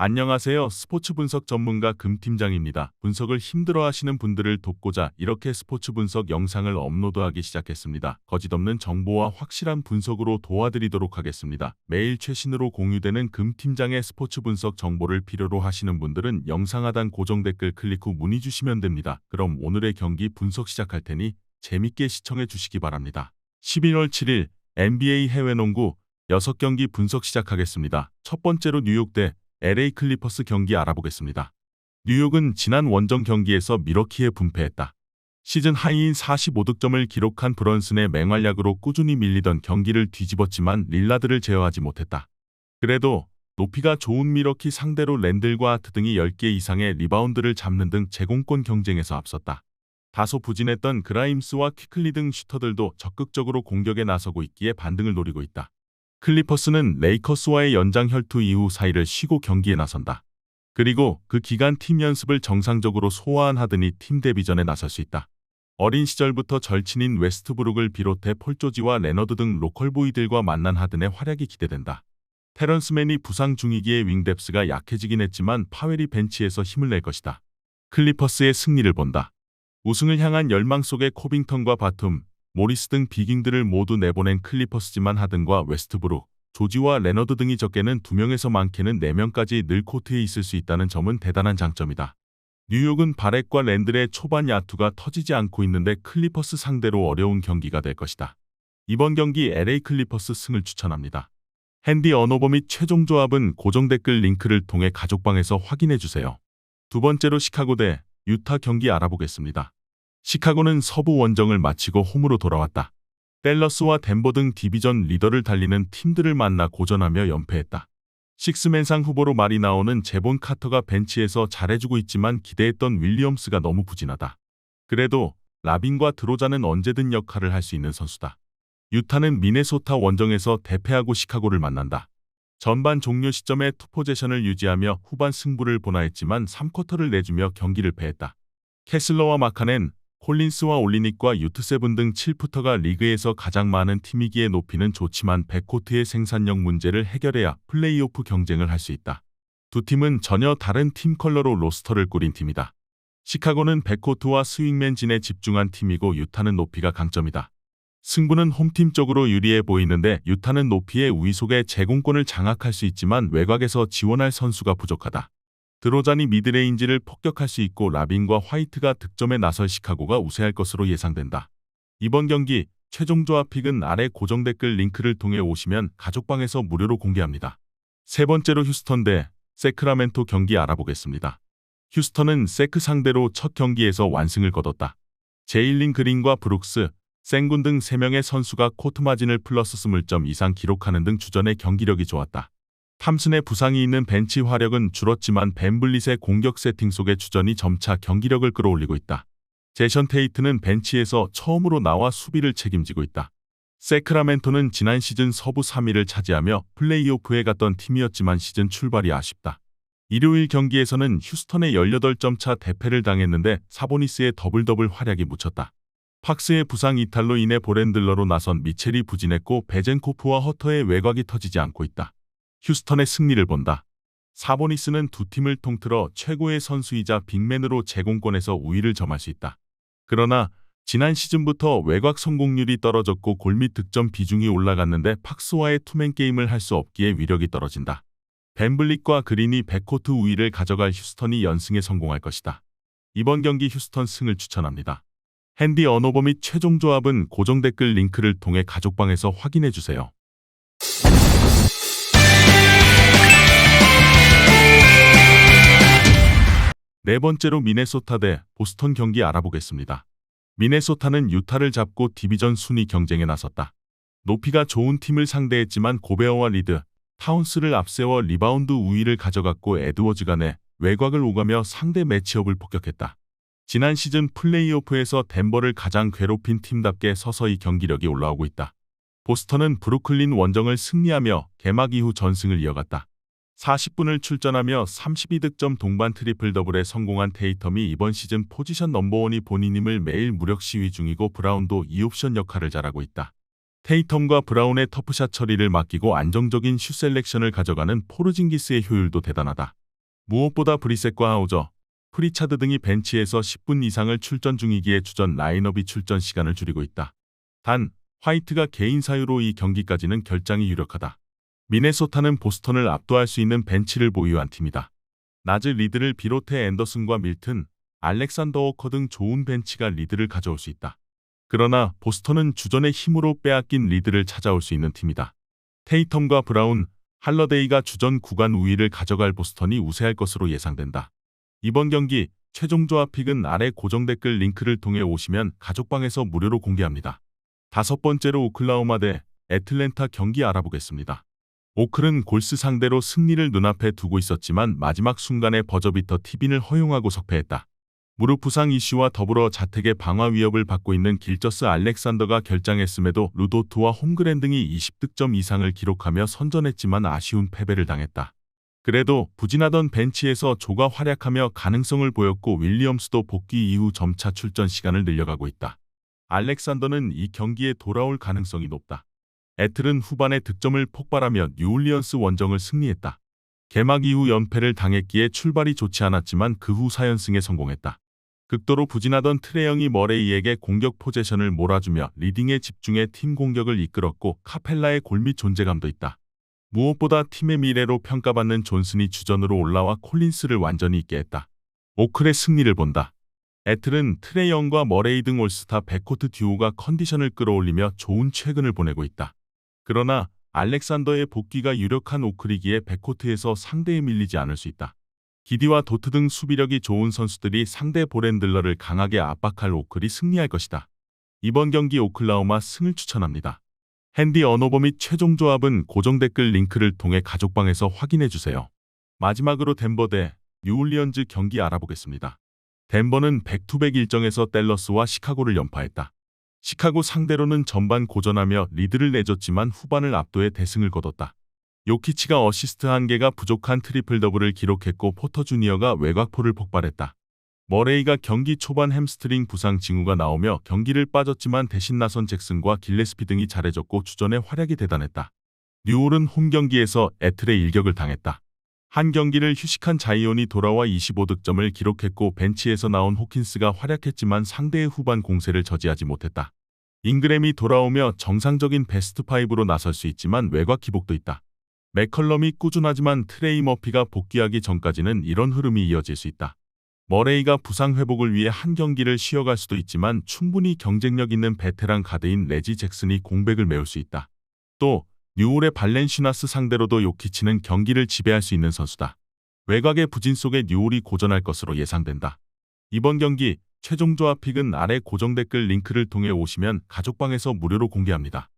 안녕하세요. 스포츠 분석 전문가 금팀장입니다. 분석을 힘들어하시는 분들을 돕고자 이렇게 스포츠 분석 영상을 업로드하기 시작했습니다. 거짓없는 정보와 확실한 분석으로 도와드리도록 하겠습니다. 매일 최신으로 공유되는 금팀장의 스포츠 분석 정보를 필요로 하시는 분들은 영상 하단 고정 댓글 클릭 후 문의 주시면 됩니다. 그럼 오늘의 경기 분석 시작할 테니 재밌게 시청해 주시기 바랍니다. 11월 7일 NBA 해외 농구 6경기 분석 시작하겠습니다. 첫 번째로 뉴욕 대 LA 클리퍼스 경기 알아보겠습니다. 뉴욕은 지난 원정 경기에서 밀워키에 분패했다. 시즌 하이인 45득점을 기록한 브런슨의 맹활약으로 꾸준히 밀리던 경기를 뒤집었지만 릴라드를 제어하지 못했다. 그래도 높이가 좋은 밀워키 상대로 랜들과 하트 등이 10개 이상의 리바운드를 잡는 등 제공권 경쟁에서 앞섰다. 다소 부진했던 그라임스와 퀴클리 등 슈터들도 적극적으로 공격에 나서고 있기에 반등을 노리고 있다. 클리퍼스는 레이커스와의 연장 혈투 이후 4일을 쉬고 경기에 나선다. 그리고 그 기간 팀 연습을 정상적으로 소화한 하든이 팀 데뷔전에 나설 수 있다. 어린 시절부터 절친인 웨스트브룩을 비롯해 폴 조지와 레너드 등 로컬보이들과 만난 하든의 활약이 기대된다. 테런스 맨이 부상 중이기에 윙뎁스가 약해지긴 했지만 파웰이 벤치에서 힘을 낼 것이다. 클리퍼스의 승리를 본다. 우승을 향한 열망 속에 코빙턴과 바툼, 모리스 등 비깅들을 모두 내보낸 클리퍼스지만 하든과 웨스트브룩, 조지와 레너드 등이 적게는 2명에서 많게는 4명까지 늘 코트에 있을 수 있다는 점은 대단한 장점이다. 뉴욕은 바렛과 랜들의 초반 야투가 터지지 않고 있는데 클리퍼스 상대로 어려운 경기가 될 것이다. 이번 경기 LA 클리퍼스 승을 추천합니다. 핸디 언오버 및 최종 조합은 고정 댓글 링크를 통해 가족방에서 확인해주세요. 두 번째로 시카고 대 유타 경기 알아보겠습니다. 시카고는 서부 원정을 마치고 홈으로 돌아왔다. 댈러스와 덴버 등 디비전 리더를 달리는 팀들을 만나 고전하며 연패했다. 식스맨상 후보로 말이 나오는 제본 카터가 벤치에서 잘해주고 있지만 기대했던 윌리엄스가 너무 부진하다. 그래도 라빈과 드로자는 언제든 역할을 할 수 있는 선수다. 유타는 미네소타 원정에서 대패하고 시카고를 만난다. 전반 종료 시점에 투포제션을 유지하며 후반 승부를 보나했지만 3쿼터를 내주며 경기를 패했다. 캐슬러와 마카넨, 콜린스와 올리닉과 유트세븐 등 7푸터가 리그에서 가장 많은 팀이기에 높이는 좋지만 백코트의 생산력 문제를 해결해야 플레이오프 경쟁을 할 수 있다. 두 팀은 전혀 다른 팀 컬러로 로스터를 꾸린 팀이다. 시카고는 백코트와 스윙맨 진에 집중한 팀이고 유타는 높이가 강점이다. 승부는 홈팀 쪽으로 유리해 보이는데 유타는 높이의 우위 속에 제공권을 장악할 수 있지만 외곽에서 지원할 선수가 부족하다. 드로잔이 미드레인지를 폭격할 수 있고 라빈과 화이트가 득점에 나설 시카고가 우세할 것으로 예상된다. 이번 경기 최종 조합 픽은 아래 고정 댓글 링크를 통해 오시면 가족방에서 무료로 공개합니다. 세 번째로 휴스턴 대 세크라멘토 경기 알아보겠습니다. 휴스턴은 세크 상대로 첫 경기에서 완승을 거뒀다. 제일린 그린과 브룩스, 생군 등 3명의 선수가 코트 마진을 플러스 20점 이상 기록하는 등 주전의 경기력이 좋았다. 탐슨의 부상이 있는 벤치 화력은 줄었지만 벤블릿의 공격 세팅 속에 주전이 점차 경기력을 끌어올리고 있다. 제션 테이트는 벤치에서 처음으로 나와 수비를 책임지고 있다. 세크라멘토는 지난 시즌 서부 3위를 차지하며 플레이오프에 갔던 팀이었지만 시즌 출발이 아쉽다. 일요일 경기에서는 휴스턴의 18점 차 대패를 당했는데 사보니스의 더블 활약이 묻혔다. 팍스의 부상 이탈로 인해 보렌들러로 나선 미첼이 부진했고 베젠코프와 허터의 외곽이 터지지 않고 있다. 휴스턴의 승리를 본다. 사보니스는 두 팀을 통틀어 최고의 선수이자 빅맨으로 제공권에서 우위를 점할 수 있다. 그러나 지난 시즌부터 외곽 성공률이 떨어졌고 골밑 득점 비중이 올라갔는데 팍스와의 투맨 게임을 할 수 없기에 위력이 떨어진다. 벤블릿과 그린이 백코트 우위를 가져갈 휴스턴이 연승에 성공할 것이다. 이번 경기 휴스턴 승을 추천합니다. 핸디 언오버 및 최종 조합은 고정 댓글 링크를 통해 가족방에서 확인해주세요. 네 번째로 미네소타 대 보스턴 경기 알아보겠습니다. 미네소타는 유타를 잡고 디비전 순위 경쟁에 나섰다. 높이가 좋은 팀을 상대했지만 고베어와 리드, 타운스를 앞세워 리바운드 우위를 가져갔고 에드워즈가 내 외곽을 오가며 상대 매치업을 폭격했다. 지난 시즌 플레이오프에서 덴버를 가장 괴롭힌 팀답게 서서히 경기력이 올라오고 있다. 보스턴은 브루클린 원정을 승리하며 개막 이후 전승을 이어갔다. 40분을 출전하며 32득점 동반 트리플 더블에 성공한 테이텀이 이번 시즌 포지션 넘버원이 본인임을 매일 무력 시위 중이고 브라운도 2옵션 역할을 잘하고 있다. 테이텀과 브라운의 터프샷 처리를 맡기고 안정적인 슛 셀렉션을 가져가는 포르징기스의 효율도 대단하다. 무엇보다 브리셋과 하우저, 프리차드 등이 벤치에서 10분 이상을 출전 중이기에 주전 라인업이 출전 시간을 줄이고 있다. 단, 화이트가 개인 사유로 이 경기까지는 결장이 유력하다. 미네소타는 보스턴을 압도할 수 있는 벤치를 보유한 팀이다. 나즈 리드를 비롯해 앤더슨과 밀튼, 알렉산더 워커 등 좋은 벤치가 리드를 가져올 수 있다. 그러나 보스턴은 주전의 힘으로 빼앗긴 리드를 찾아올 수 있는 팀이다. 테이텀과 브라운, 할러데이가 주전 구간 우위를 가져갈 보스턴이 우세할 것으로 예상된다. 이번 경기 최종 조합 픽은 아래 고정 댓글 링크를 통해 오시면 가족방에서 무료로 공개합니다. 다섯 번째로 오클라호마 대 애틀랜타 경기 알아보겠습니다. 오클은 골스 상대로 승리를 눈앞에 두고 있었지만 마지막 순간에 버저비터 티빈을 허용하고 석패했다. 무릎 부상 이슈와 더불어 자택의 방화 위협을 받고 있는 길저스 알렉산더가 결장했음에도 루도트와 홈그랜 등이 20득점 이상을 기록하며 선전했지만 아쉬운 패배를 당했다. 그래도 부진하던 벤치에서 조가 활약하며 가능성을 보였고 윌리엄스도 복귀 이후 점차 출전 시간을 늘려가고 있다. 알렉산더는 이 경기에 돌아올 가능성이 높다. 애틀은 후반에 득점을 폭발하며 뉴올리언스 원정을 승리했다. 개막 이후 연패를 당했기에 출발이 좋지 않았지만 그 후 4연승에 성공했다. 극도로 부진하던 트레 영이 머레이에게 공격 포제션을 몰아주며 리딩에 집중해 팀 공격을 이끌었고 카펠라의 골밑 존재감도 있다. 무엇보다 팀의 미래로 평가받는 존슨이 주전으로 올라와 콜린스를 완전히 있게 했다. 오클의 승리를 본다. 애틀은 트레 영과 머레이 등 올스타 백코트 듀오가 컨디션을 끌어올리며 좋은 최근을 보내고 있다. 그러나 알렉산더의 복귀가 유력한 오클이기에 백코트에서 상대에 밀리지 않을 수 있다. 기디와 도트 등 수비력이 좋은 선수들이 상대 볼핸들러를 강하게 압박할 오클이 승리할 것이다. 이번 경기 오클라호마 승을 추천합니다. 핸디 언오버 및 최종 조합은 고정 댓글 링크를 통해 가족방에서 확인해주세요. 마지막으로 덴버 대 뉴올리언즈 경기 알아보겠습니다. 덴버는 백투백 일정에서 댈러스와 시카고를 연파했다. 시카고 상대로는 전반 고전하며 리드를 내줬지만 후반을 압도해 대승을 거뒀다. 요키치가 어시스트 1개가 부족한 트리플 더블을 기록했고 포터 주니어가 외곽포를 폭발했다. 머레이가 경기 초반 햄스트링 부상 징후가 나오며 경기를 빠졌지만 대신 나선 잭슨과 길레스피 등이 잘해줬고 주전의 활약이 대단했다. 뉴올은 홈 경기에서 애틀의 일격을 당했다. 한 경기를 휴식한 자이온이 돌아와 25득점을 기록했고 벤치에서 나온 호킨스가 활약했지만 상대의 후반 공세를 저지하지 못했다. 잉그램이 돌아오며 정상적인 베스트 5로 나설 수 있지만 외곽 기복도 있다. 맥컬럼이 꾸준하지만 트레이 머피가 복귀하기 전까지는 이런 흐름이 이어질 수 있다. 머레이가 부상 회복을 위해 한 경기를 쉬어갈 수도 있지만 충분히 경쟁력 있는 베테랑 가드인 레지 잭슨이 공백을 메울 수 있다. 또 뉴올의 발렌시나스 상대로도 요키치는 경기를 지배할 수 있는 선수다. 외곽의 부진 속에 뉴올이 고전할 것으로 예상된다. 이번 경기 최종 조합 픽은 아래 고정 댓글 링크를 통해 오시면 가족방에서 무료로 공개합니다.